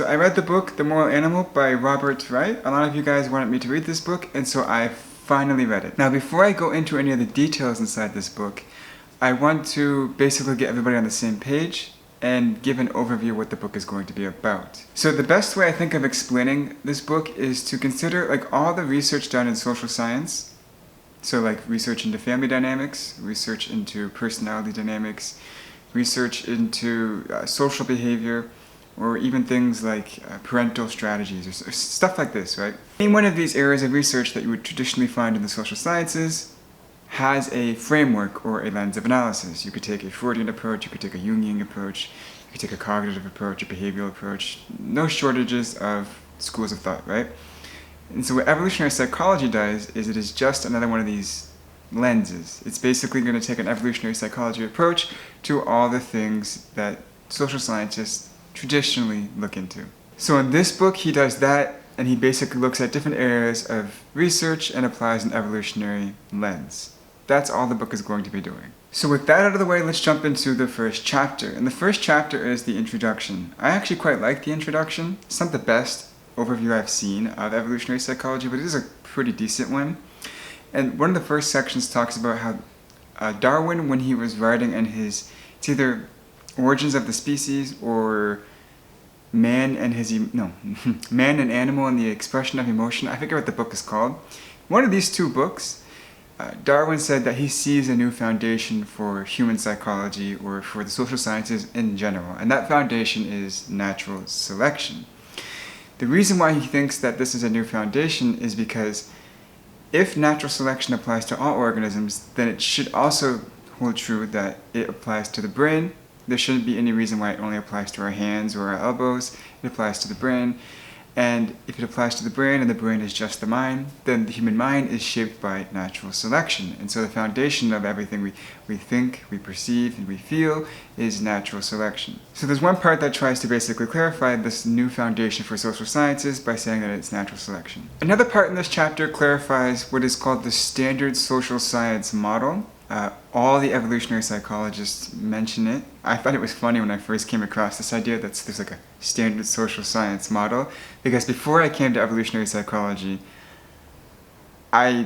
So I read the book, The Moral Animal by Robert Wright. A lot of you guys wanted me to read this book, and so I finally read it. Now, before I go into any of the details inside this book, I want to basically get everybody on the same page and give an overview of what the book is going to be about. So the best way I think of explaining this book is to consider like all the research done in social science. So like research into family dynamics, research into personality dynamics, research into social behavior, or even things like parental strategies or stuff like this, right? Any one of these areas of research that you would traditionally find in the social sciences has a framework or a lens of analysis. You could take a Freudian approach, you could take a Jungian approach, you could take a cognitive approach, a behavioral approach. No shortages of schools of thought, right? And so what evolutionary psychology does is it is just another one of these lenses. It's basically going to take an evolutionary psychology approach to all the things that social scientists traditionally look into. So in this book he does that, and he basically looks at different areas of research and applies an evolutionary lens. That's all the book is going to be doing. So with that out of the way, let's jump into the first chapter. And the first chapter is the introduction. I actually quite like the introduction. It's not the best overview I've seen of evolutionary psychology, but it is a pretty decent one. And one of the first sections talks about how Darwin, when he was writing in his, it's either Origins of the Species or Man and Animal and the Expression of Emotion. I forget what the book is called. One of these two books, Darwin said that he sees a new foundation for human psychology or for the social sciences in general, and that foundation is natural selection. The reason why he thinks that this is a new foundation is because if natural selection applies to all organisms, then it should also hold true that it applies to the brain. There shouldn't be any reason why it only applies to our hands or our elbows. It applies to the brain. And if it applies to the brain and the brain is just the mind, then the human mind is shaped by natural selection. And so the foundation of everything we think, we perceive, and we feel is natural selection. So there's one part that tries to basically clarify this new foundation for social sciences by saying that it's natural selection. Another part in this chapter clarifies what is called the standard social science model. All the evolutionary psychologists mention it. I thought it was funny when I first came across this idea that there's like a standard social science model, because before I came to evolutionary psychology, I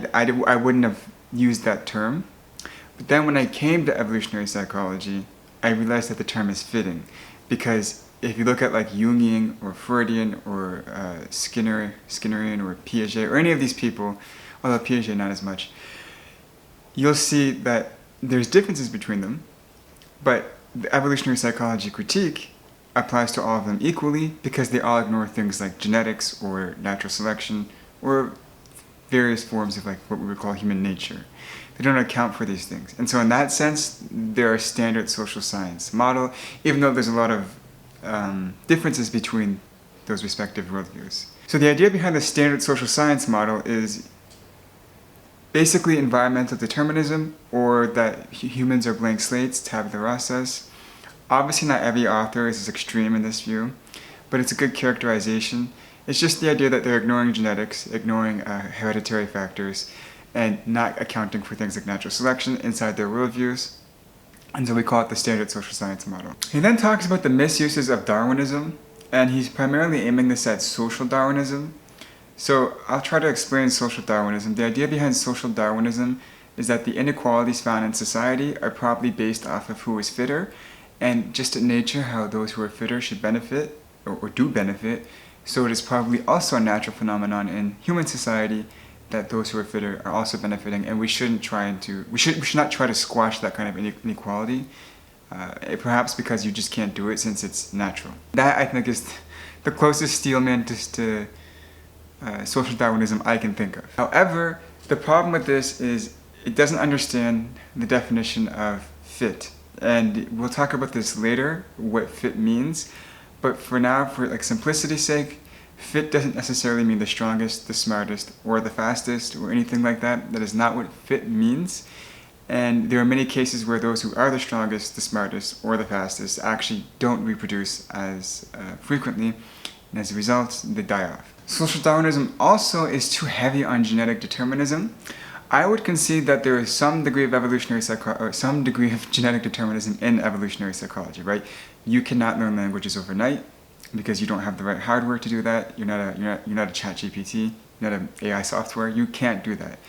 wouldn't have used that term. But then when I came to evolutionary psychology, I realized that the term is fitting, because if you look at like Jungian or Freudian or Skinnerian or Piaget or any of these people, although Piaget not as much, you'll see that there's differences between them, but the evolutionary psychology critique applies to all of them equally because they all ignore things like genetics or natural selection or various forms of like what we would call human nature. They don't account for these things. And so in that sense, they're a standard social science model, even though there's a lot of differences between those respective worldviews. So the idea behind the standard social science model is basically environmental determinism, or that humans are blank slates, tabula rasas. Obviously not every author is as extreme in this view, but it's a good characterization. It's just the idea that they're ignoring genetics, ignoring hereditary factors, and not accounting for things like natural selection inside their worldviews. And so we call it the standard social science model. He then talks about the misuses of Darwinism, and he's primarily aiming this at social Darwinism. So I'll try to explain social Darwinism. The idea behind social Darwinism is that the inequalities found in society are probably based off of who is fitter, and just in nature how those who are fitter should benefit, or do benefit. So it is probably also a natural phenomenon in human society that those who are fitter are also benefiting, and we should not try to squash that kind of inequality, perhaps because you just can't do it since it's natural. That I think is the closest steelman to social Darwinism I can think of. However, the problem with this is it doesn't understand the definition of fit, and we'll talk about this later, what fit means. But for now, for like simplicity's sake, fit doesn't necessarily mean the strongest, the smartest, or the fastest, or anything like that. That is not what fit means. And there are many cases where those who are the strongest, the smartest, or the fastest actually don't reproduce as frequently, and as a result, they die off. Social Darwinism also is too heavy on genetic determinism. I would concede that there is some degree of some degree of genetic determinism in evolutionary psychology, right? You cannot learn languages overnight. because you don't have the right hardware to do that. You're not a chat GPT, you're not an AI software. You can't do that.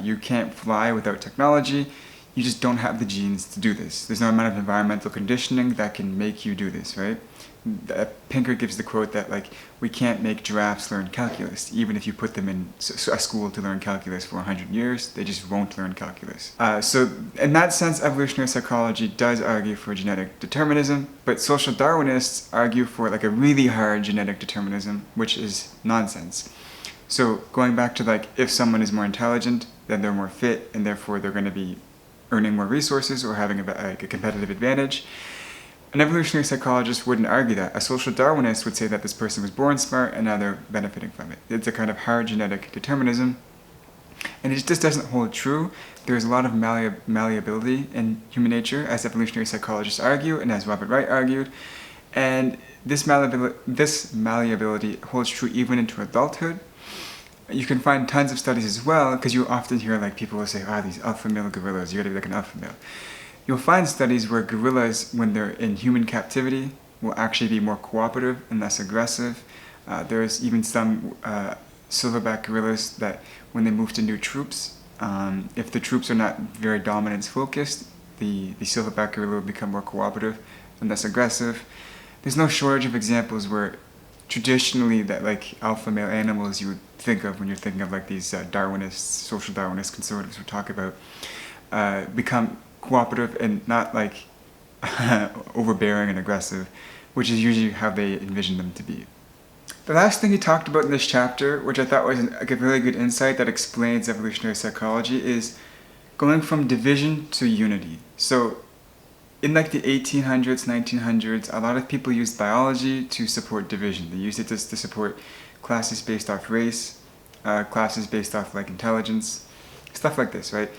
You can't fly without technology. You just don't have the genes to do this. There's no amount of environmental conditioning that can make you do this, right? Pinker gives the quote that, like, we can't make giraffes learn calculus. Even if you put them in a school to learn calculus for 100 years, they just won't learn calculus. So in that sense, evolutionary psychology does argue for genetic determinism, but social Darwinists argue for like a really hard genetic determinism, which is nonsense. So going back to like, if someone is more intelligent, then they're more fit, and therefore they're going to be earning more resources or having a competitive advantage. An evolutionary psychologist wouldn't argue that. A social Darwinist would say that this person was born smart and now they're benefiting from it. It's a kind of hard genetic determinism, and it just doesn't hold true. There's a lot of malleability in human nature, as evolutionary psychologists argue and as Robert Wright argued, and this malleability holds true even into adulthood. You can find tons of studies as well, because you often hear like people will say, these alpha male gorillas, you gotta be like an alpha male. You'll find studies where gorillas, when they're in human captivity, will actually be more cooperative and less aggressive. There's even some silverback gorillas that when they move to new troops, if the troops are not very dominance focused, the silverback gorilla will become more cooperative and less aggressive. There's no shortage of examples where traditionally that like alpha male animals you would think of when you're thinking of like these Darwinists, social Darwinist conservatives we talk about, become cooperative and not like overbearing and aggressive, which is usually how they envision them to be. The last thing he talked about in this chapter, which I thought was a really good insight that explains evolutionary psychology, is going from division to unity. So in like the 1800s, 1900s, a lot of people used biology to support division. They used it to support classes based off race, classes based off like intelligence, stuff like this, right?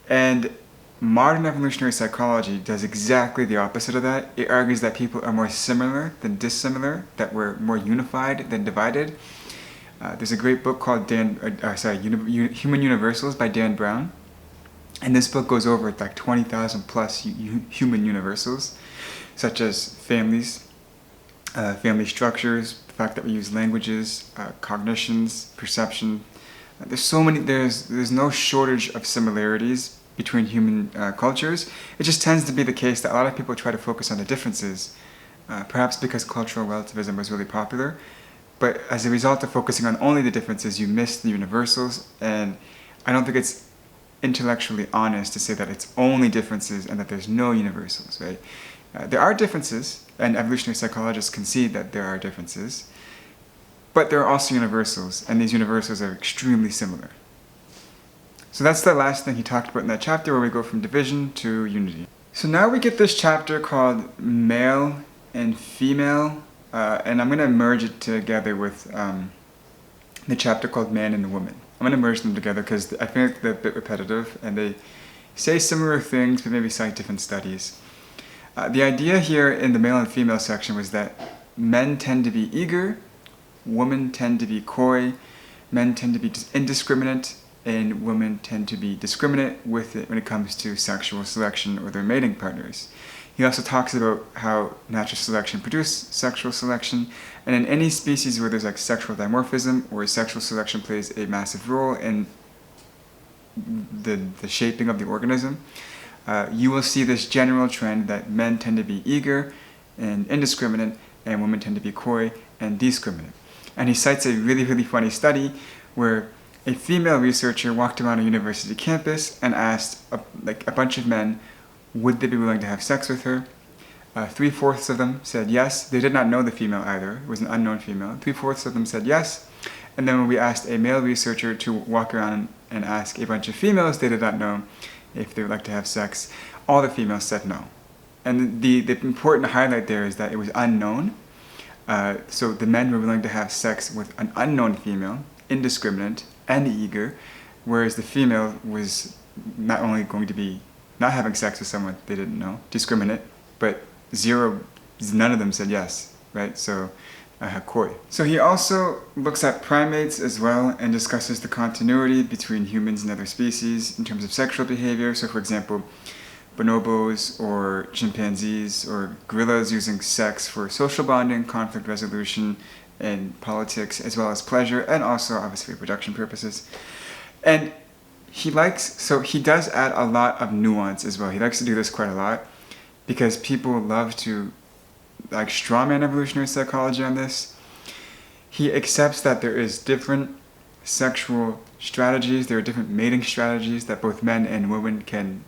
And modern evolutionary psychology does exactly the opposite of that. It argues that people are more similar than dissimilar, that we're more unified than divided. There's a great book called Human Universals by Dan Brown. And this book goes over like 20,000 plus human universals, such as families, family structures, the fact that we use languages, cognitions, perception. There's so many, there's no shortage of similarities between human cultures. It just tends to be the case that a lot of people try to focus on the differences, perhaps because cultural relativism was really popular. But as a result of focusing on only the differences, you miss the universals, and I don't think it's intellectually honest to say that it's only differences and that there's no universals, right? There are differences, and evolutionary psychologists concede that there are differences, but there are also universals, and these universals are extremely similar. So that's the last thing he talked about in that chapter, where we go from division to unity. So now we get this chapter called Male and Female, and I'm going to merge it together with the chapter called Man and Woman. I'm going to merge them together because I think they're a bit repetitive and they say similar things but maybe cite different studies. The idea here in the male and female section was that men tend to be eager, women tend to be coy, men tend to be indiscriminate, and women tend to be discriminate with it when it comes to sexual selection or their mating partners. He also talks about how natural selection produces sexual selection, and in any species where there's like sexual dimorphism or sexual selection plays a massive role in the shaping of the organism, you will see this general trend that men tend to be eager and indiscriminate, and women tend to be coy and discriminate. And he cites a really, really funny study where a female researcher walked around a university campus and asked a bunch of men, would they be willing to have sex with her? 3/4 of them said yes. They did not know the female either. It was an unknown female. 3/4 of them said yes. And then when we asked a male researcher to walk around and ask a bunch of females they did not know if they would like to have sex, all the females said no. And the important highlight there is that it was unknown. So the men were willing to have sex with an unknown female, indiscriminate and eager, whereas the female was not only going to be not having sex with someone they didn't know, discriminate, but none of them said yes, right? So coy. So he also looks at primates as well and discusses the continuity between humans and other species in terms of sexual behavior. So for example, bonobos or chimpanzees or gorillas using sex for social bonding, conflict resolution, and politics, as well as pleasure, and also obviously reproduction purposes. And he does add a lot of nuance as well. He likes to do this quite a lot because people love to like strawman evolutionary psychology on this. He accepts that there is different sexual strategies, there are different mating strategies that both men and women can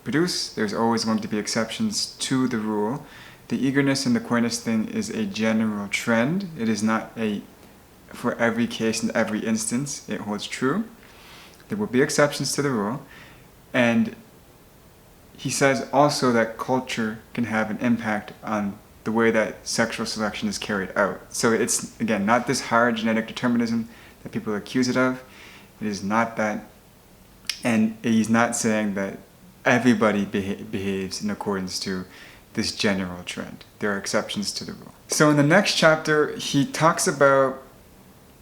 produce. There's always going to be exceptions to the rule. The eagerness and the coyness thing is a general trend. It is not for every case and every instance it holds true. There will be exceptions to the rule. And he says also that culture can have an impact on the way that sexual selection is carried out. So it's, again, not this hard genetic determinism that people accuse it of. It is not that. And he's not saying that everybody behaves in accordance to this general trend. There are exceptions to the rule. So in the next chapter, he talks about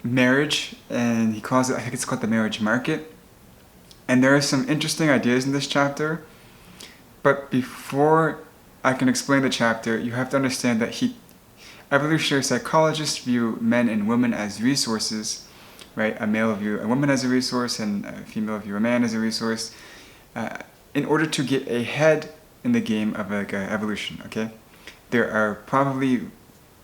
marriage, and he calls it, I think it's called the marriage market. And there are some interesting ideas in this chapter. But before I can explain the chapter, you have to understand that evolutionary psychologists view men and women as resources, right? A male view a woman as a resource, and a female view a man as a resource, in order to get ahead in the game of evolution, okay? There are probably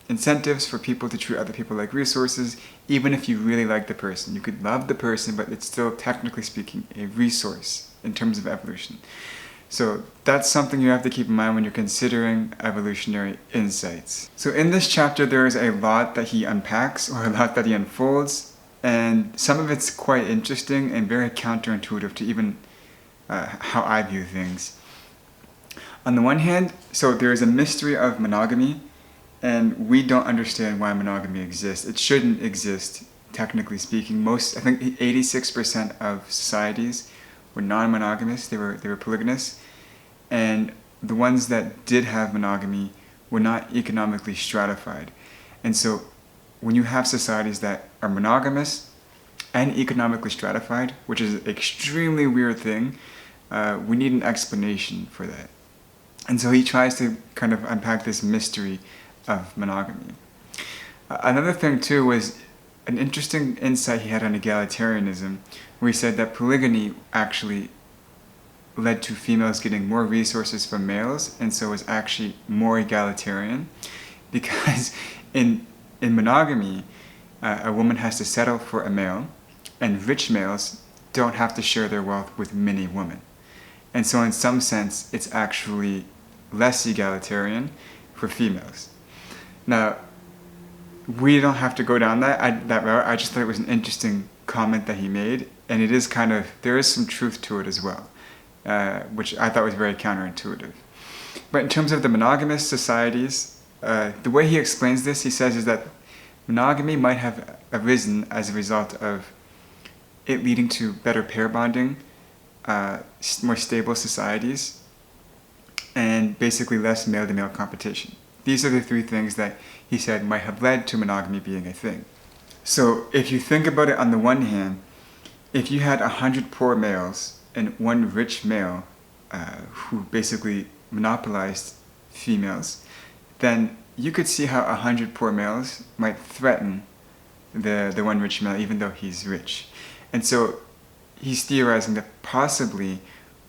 incentives for people to treat other people like resources, even if you really like the person. You could love the person, but it's still, technically speaking, a resource in terms of evolution. So that's something you have to keep in mind when you're considering evolutionary insights. So in this chapter, there is a lot that he unpacks, or a lot that he unfolds, and some of it's quite interesting and very counterintuitive to even how I view things. On the one hand, so there is a mystery of monogamy, and we don't understand why monogamy exists. It shouldn't exist, technically speaking. I think 86% of societies were non-monogamous, they were polygamous, and the ones that did have monogamy were not economically stratified. And so when you have societies that are monogamous and economically stratified, which is an extremely weird thing, we need an explanation for that. And so he tries to kind of unpack this mystery of monogamy. Another thing too was an interesting insight he had on egalitarianism, where he said that polygamy actually led to females getting more resources from males, and so was actually more egalitarian, because in monogamy, a woman has to settle for a male, and rich males don't have to share their wealth with many women. And so in some sense, it's actually less egalitarian for females. Now, we don't have to go down that route. I just thought it was an interesting comment that he made, and it is there is some truth to it as well, which I thought was very counterintuitive. But in terms of the monogamous societies, the way he explains this, he says, is that monogamy might have arisen as a result of it leading to better pair bonding, more stable societies, and basically less male-to-male competition. These are the three things that he said might have led to monogamy being a thing. So if you think about it, on the one hand, if you had 100 poor males and one rich male who basically monopolized females, then you could see how 100 poor males might threaten the one rich male, even though he's rich. And so he's theorizing that possibly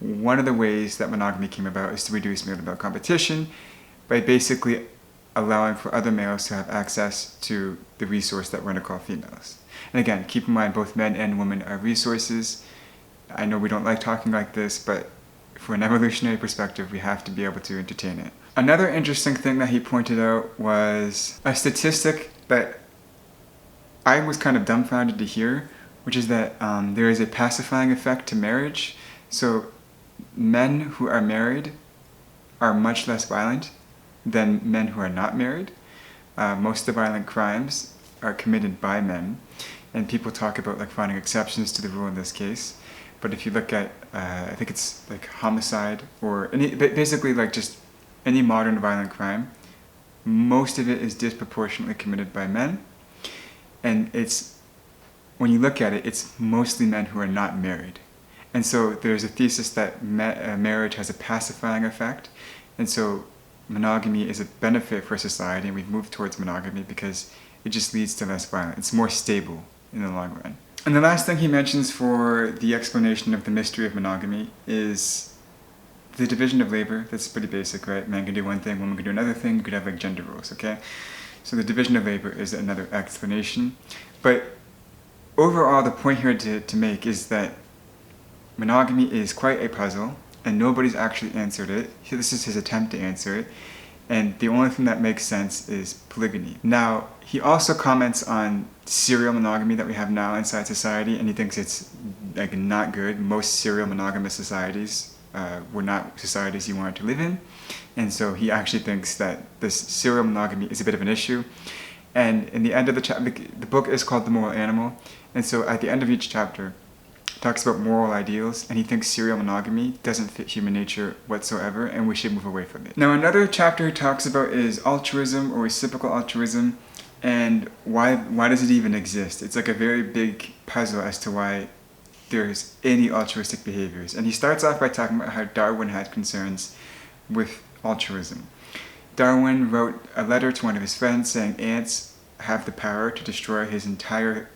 one of the ways that monogamy came about is to reduce male-to-male competition by basically allowing for other males to have access to the resource that we're going to call females. And again, keep in mind, both men and women are resources. I know we don't like talking like this, but from an evolutionary perspective, we have to be able to entertain it. Another interesting thing that he pointed out was a statistic that I was kind of dumbfounded to hear, which is that there is a pacifying effect to marriage. So men who are married are much less violent than men who are not married. Most of the violent crimes are committed by men, and people talk about finding exceptions to the rule in this case. But if you look at, I think it's homicide, or basically just any modern violent crime, most of it is disproportionately committed by men. And when you look at it, it's mostly men who are not married. And so there's a thesis that marriage has a pacifying effect, and so monogamy is a benefit for society, and we've moved towards monogamy because it just leads to less violence. It's more stable in the long run. And the last thing he mentions for the explanation of the mystery of monogamy is the division of labor. That's pretty basic, right? Man can do one thing, woman can do another thing. You could have like gender roles, okay? So the division of labor is another explanation. But overall, the point here to make is that monogamy is quite a puzzle, and nobody's actually answered it. This is his attempt to answer it, and the only thing that makes sense is polygamy. Now, he also comments on serial monogamy that we have now inside society, and he thinks it's like not good. Most serial monogamous societies were not societies he wanted to live in, and so he actually thinks that this serial monogamy is a bit of an issue. And in the end of the chapter, the book is called The Moral Animal, and so at the end of each chapter, talks about moral ideals, and he thinks serial monogamy doesn't fit human nature whatsoever, and we should move away from it. Now, another chapter he talks about is altruism or reciprocal altruism, and why does it even exist? It's like a very big puzzle as to why there's any altruistic behaviors. And he starts off by talking about how Darwin had concerns with altruism. Darwin wrote a letter to one of his friends saying ants have the power to destroy his entire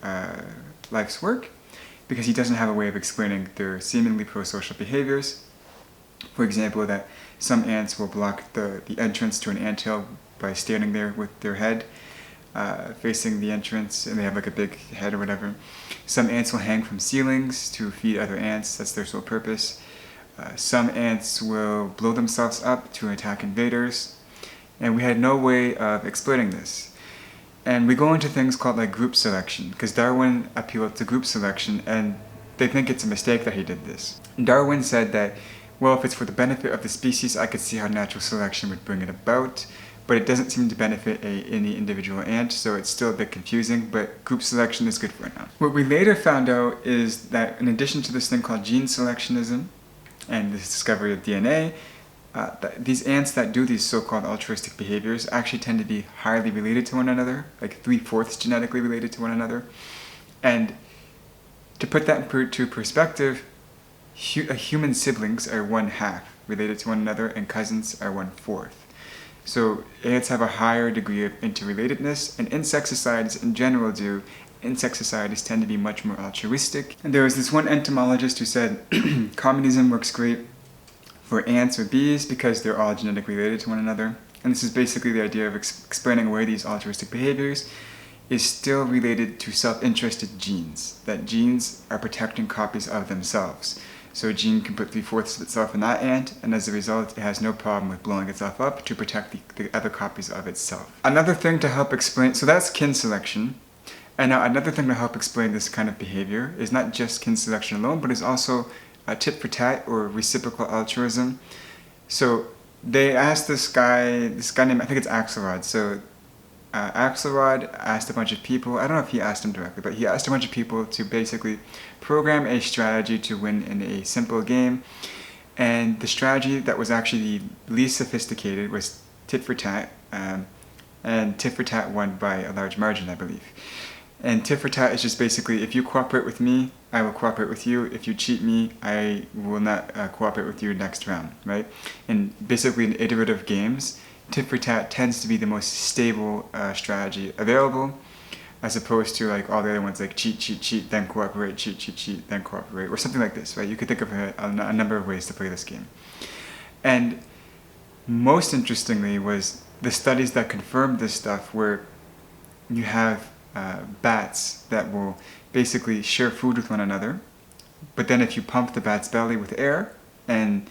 life's work, because he doesn't have a way of explaining their seemingly pro-social behaviors. For example, that some ants will block the entrance to an anthill by standing there with their head facing the entrance, and they have like a big head or whatever. Some ants will hang from ceilings to feed other ants. That's their sole purpose. Some ants will blow themselves up to attack invaders, and we had no way of explaining this. And we go into things called like group selection, because Darwin appealed to group selection, and they think it's a mistake that he did this. Darwin said that, well, if it's for the benefit of the species, I could see how natural selection would bring it about, but it doesn't seem to benefit any individual ant, so it's still a bit confusing, but group selection is good for now. What we later found out is that in addition to this thing called gene selectionism and the discovery of DNA, these ants that do these so-called altruistic behaviors actually tend to be highly related to one another, like 3/4 genetically related to one another. And to put that into perspective, human siblings are 1/2 related to one another, and cousins are 1/4. So ants have a higher degree of interrelatedness, and insect societies in general do. Insect societies tend to be much more altruistic. And there was this one entomologist who said communism works great for ants or bees because they're all genetically related to one another. And this is basically the idea of explaining away these altruistic behaviors is still related to self-interested genes, that genes are protecting copies of themselves. So a gene can put 3/4 of itself in that ant, and as a result, it has no problem with blowing itself up to protect the other copies of itself. Another thing to help explain, so that's kin selection. And now another thing to help explain this kind of behavior is not just kin selection alone, but is also tit for tat or reciprocal altruism. So they asked this guy named, I think it's Axelrod. So Axelrod asked a bunch of people, I don't know if he asked him directly, but he asked a bunch of people to basically program a strategy to win in a simple game. And the strategy that was actually the least sophisticated was tit for tat. And tit for tat won by a large margin, I believe. And tit for tat is just basically, if you cooperate with me, I will cooperate with you. If you cheat me, I will not cooperate with you next round, right? And basically in iterative games, tit for tat tends to be the most stable strategy available, as opposed to like all the other ones like cheat, then cooperate, cheat, then cooperate, or something like this, right? You could think of a number of ways to play this game. And most interestingly was the studies that confirmed this stuff, where you have bats that will basically share food with one another, but then if you pump the bat's belly with air and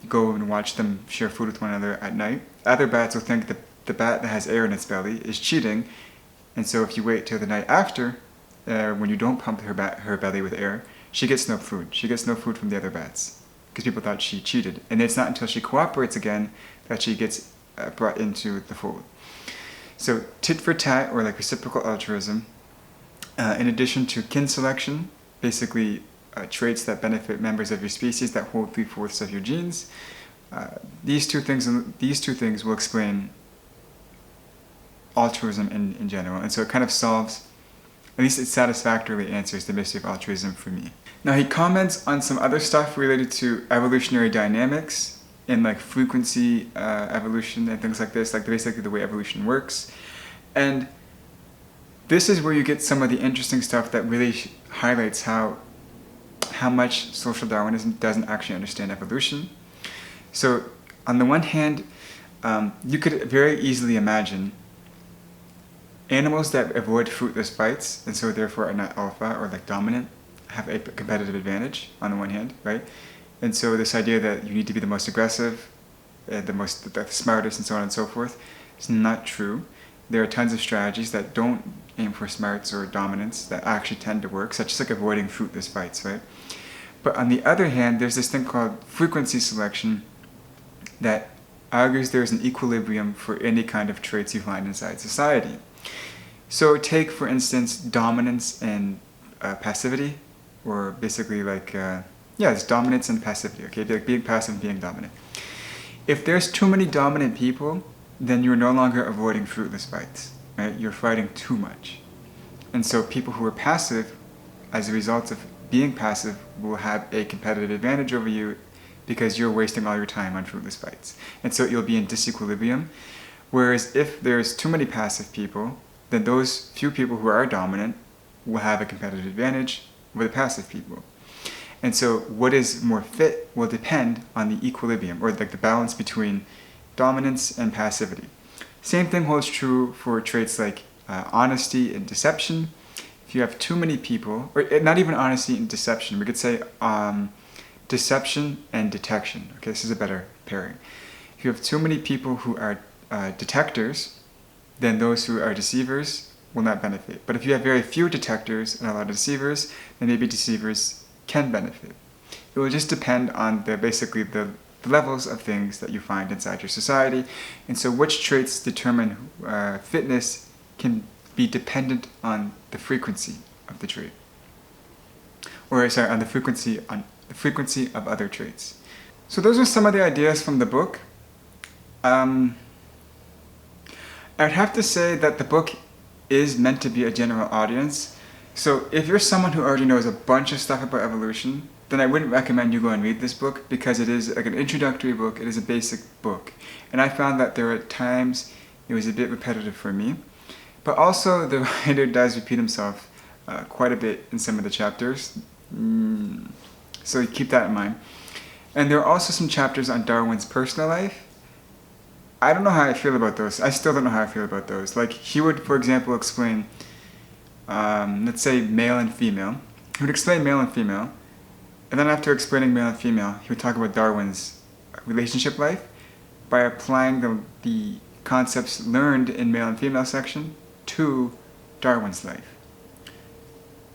go and watch them share food with one another at night, other bats will think that the bat that has air in its belly is cheating, and so if you wait till the night after, when you don't pump her belly with air, she gets no food. She gets no food from the other bats, because people thought she cheated. And it's not until she cooperates again that she gets brought into the fold. So tit for tat, or like reciprocal altruism, in addition to kin selection, basically traits that benefit members of your species that hold 3/4 of your genes, these two things will explain altruism in general. And so it kind of solves At least it satisfactorily answers the mystery of altruism for me. Now he comments on some other stuff related to evolutionary dynamics and like frequency evolution and things like this, like basically the way evolution works. And this is where you get some of the interesting stuff that really highlights how much social Darwinism doesn't actually understand evolution. So on the one hand, you could very easily imagine animals that avoid fruitless fights and so therefore are not alpha or like dominant have a competitive advantage on the one hand, right? And so this idea that you need to be the most aggressive, the smartest, and so on and so forth is not true. There are tons of strategies that don't aim for smarts or dominance that actually tend to work, such as like avoiding fruitless fights, right? But on the other hand, there's this thing called frequency selection that argues there's an equilibrium for any kind of traits you find inside society. So take, for instance, dominance and passivity, or basically like, it's dominance and passivity, okay? Like being passive and being dominant. If there's too many dominant people, then you're no longer avoiding fruitless fights, right? You're fighting too much. And so people who are passive, as a result of being passive, will have a competitive advantage over you because you're wasting all your time on fruitless fights. And so you'll be in disequilibrium. Whereas if there's too many passive people, then those few people who are dominant will have a competitive advantage over the passive people. And so what is more fit will depend on the equilibrium, or like the balance between dominance and passivity. Same thing holds true for traits like honesty and deception. If you have too many people, or not even honesty and deception, we could say deception and detection. Okay, this is a better pairing. If you have too many people who are detectors, then those who are deceivers will not benefit. But if you have very few detectors and a lot of deceivers, then maybe deceivers can benefit. It will just depend on basically the levels of things that you find inside your society. And so which traits determine fitness can be dependent on the frequency of the trait. On the frequency of other traits. So those are some of the ideas from the book. I'd have to say that the book is meant to be a general audience. So if you're someone who already knows a bunch of stuff about evolution, then I wouldn't recommend you go and read this book because it is like an introductory book. It is a basic book. And I found that there are times it was a bit repetitive for me. But also the writer does repeat himself quite a bit in some of the chapters. So keep that in mind. And there are also some chapters on Darwin's personal life. I don't know how I feel about those. I still don't know how I feel about those. Like he would, for example, explain, let's say male and female. He would explain male and female. And then after explaining male and female, he would talk about Darwin's relationship life by applying the concepts learned in male and female section to Darwin's life.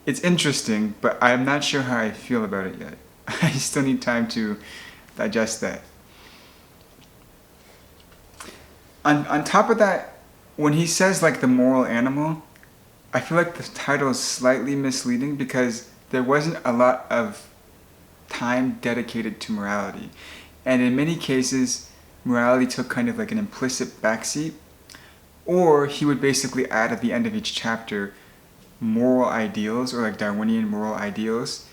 It's interesting, but I'm not sure how I feel about it yet. I still need time to digest that. On top of that, when he says like the moral animal, I feel like the title is slightly misleading because there wasn't a lot of time dedicated to morality. And in many cases, morality took kind of like an implicit backseat, or he would basically add at the end of each chapter moral ideals or like Darwinian moral ideals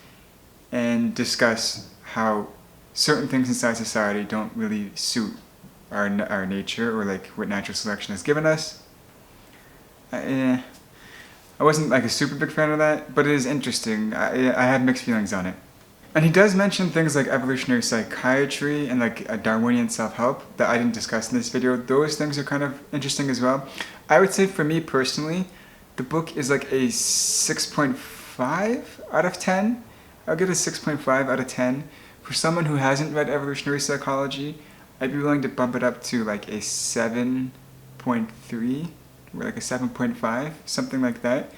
and discuss how certain things inside society don't really suit our nature or like what natural selection has given us. I wasn't like a super big fan of that, but it is interesting. I have mixed feelings on it. And he does mention things like evolutionary psychiatry and like a Darwinian self-help that I didn't discuss in this video. Those things are kind of interesting as well. I would say for me personally, the book is like a 6.5 out of 10. I'll give it a 6.5 out of 10. For someone who hasn't read evolutionary psychology, I'd be willing to bump it up to like a 7.3 or like a 7.5, something like that.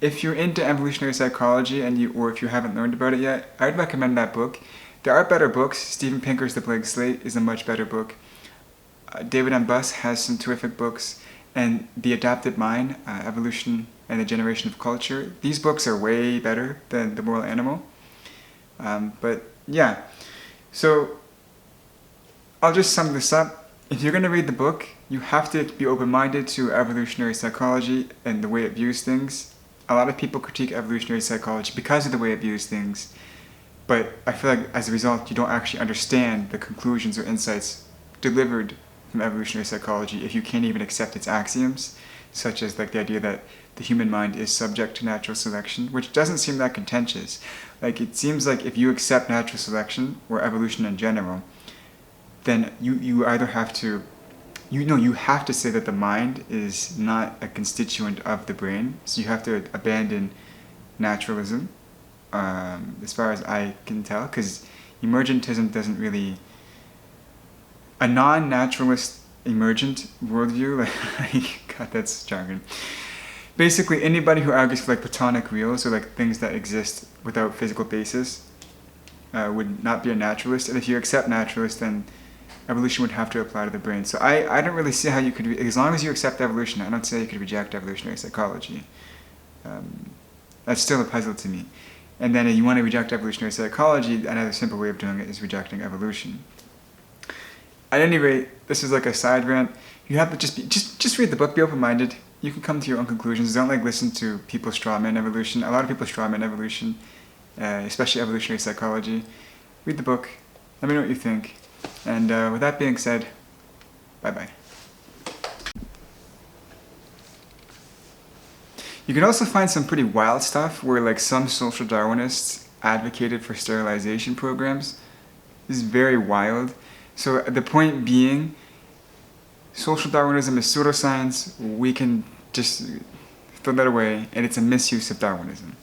If you're into evolutionary psychology or if you haven't learned about it yet, I'd recommend that book. There are better books. Steven Pinker's The Blank Slate is a much better book. David M. Buss has some terrific books. And The Adapted Mind, Evolution and the Generation of Culture. These books are way better than The Moral Animal. But yeah, so I'll just sum this up. If you're going to read the book, you have to be open-minded to evolutionary psychology and the way it views things. a lot of people critique evolutionary psychology because of the way it views things, but I feel like as a result, you don't actually understand the conclusions or insights delivered from evolutionary psychology if you can't even accept its axioms, such as like the idea that the human mind is subject to natural selection, which doesn't seem that contentious. Like, it seems like if you accept natural selection or evolution in general, then you either have to you have to say that the mind is not a constituent of the brain, so you have to abandon naturalism, as far as I can tell, because emergentism doesn't really... A non-naturalist emergent worldview, like, God, that's jargon. Basically, anybody who argues for like platonic reals, or like things that exist without physical basis, would not be a naturalist. And if you accept naturalist, then evolution would have to apply to the brain. So I don't really see how you could, as long as you accept evolution, I don't see how you could reject evolutionary psychology. That's still a puzzle to me. And then if you want to reject evolutionary psychology, another simple way of doing it is rejecting evolution. At any rate, this is like a side rant. You have to just read the book, be open-minded. You can come to your own conclusions. Don't like listen to people strawman evolution. A lot of people strawman evolution, especially evolutionary psychology. Read the book. Let me know what you think. And with that being said, bye-bye. You can also find some pretty wild stuff where like some social Darwinists advocated for sterilization programs. This is very wild. So the point being, social Darwinism is pseudoscience. We can just throw that away, and it's a misuse of Darwinism.